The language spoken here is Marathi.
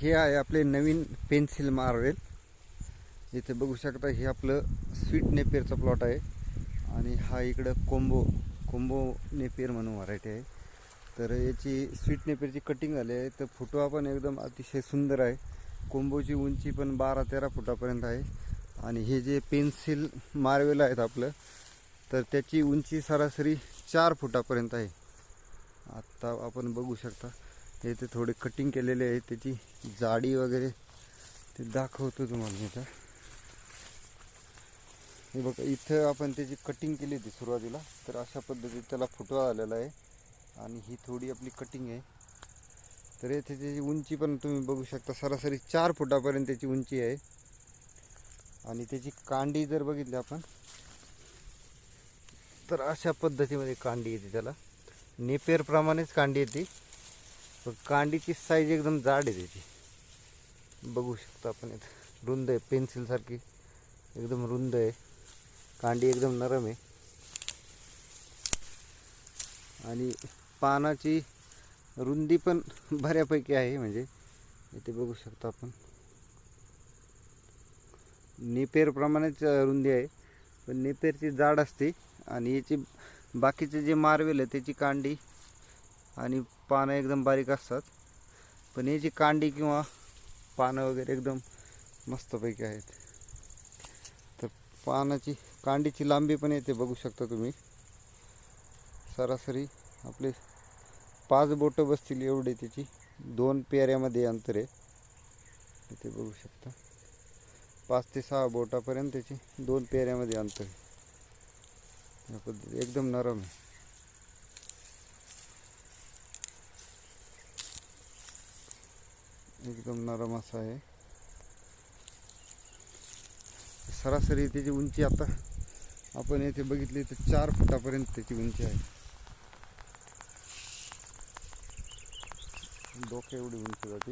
हे आहे आपले नवीन पेन्सिल मार्वेल. इथे बघू शकता हे आपलं स्वीट नेपियरचा प्लॉट आहे आणि हा इकडं कोंबो नेपियर म्हणून व्हरायटी आहे. तर याची स्वीट नेपियरची कटिंग झाली आहे. तर फुटवा पण एकदम अतिशय सुंदर आहे. कोंबोची उंची पण 12-13 फुटापर्यंत आहे आणि हे जे पेन्सिल मार्वेल आहेत आपलं, तर त्याची उंची सरासरी 4 फुटापर्यंत आहे. आता आपण बघू शकता इथे थोडे कटिंग केलेले आहे, त्याची जाडी वगैरे ते दाखवतो तुम्हाला मी. आता हे बघा, इथं आपण त्याची कटिंग केली होती सुरुवातीला. तर अशा पद्धतीत त्याला फुटवा आलेला आहे आणि ही थोडी आपली कटिंग आहे. तर येथे त्याची उंची पण तुम्ही बघू शकता, सरासरी 4 फुटापर्यंत त्याची उंची आहे. आणि त्याची कांडी जर बघितली आपण तर अशा पद्धतीमध्ये कांडी येते. त्याला नेपेर प्रमाणेच कांडी येते, पण कांडीची साईज एकदम जाड आहे त्याची. बघू शकता आपण, इथं रुंद आहे, पेन्सिल सारखी एकदम रुंद आहे. कांडी एकदम नरम आहे आणि पानाची रुंदी पण बऱ्यापैकी आहे. म्हणजे इथे बघू शकता आपण, नेपेर प्रमाणेच रुंदी आहे, पण नेपेरची जाड असते. आणि याची बाकीचे जे मार्वेल आहे त्याची कांडी आणि पानं एकदम बारीक असतात, पण याची कांडी किंवा पानं वगैरे एकदम मस्तपैकी आहेत. तर पानाची कांडीची लांबी पण येते बघू शकता तुम्ही, सरासरी आपले 5 बोटं बसतील एवढे त्याची 2 पेऱ्यामध्ये अंतर आहे. इथे बघू शकता 5 ते 6 बोटापर्यंत त्याची 2 पेऱ्यामध्ये अंतर आहे. या पद्धती एकदम नरम आहे. एकदम नरम असा आहे. सरासरी त्याची उंची आता आपण येथे बघितली तर 4 फुटापर्यंत त्याची उंची आहे. डोक्या एवढी उंची जाते.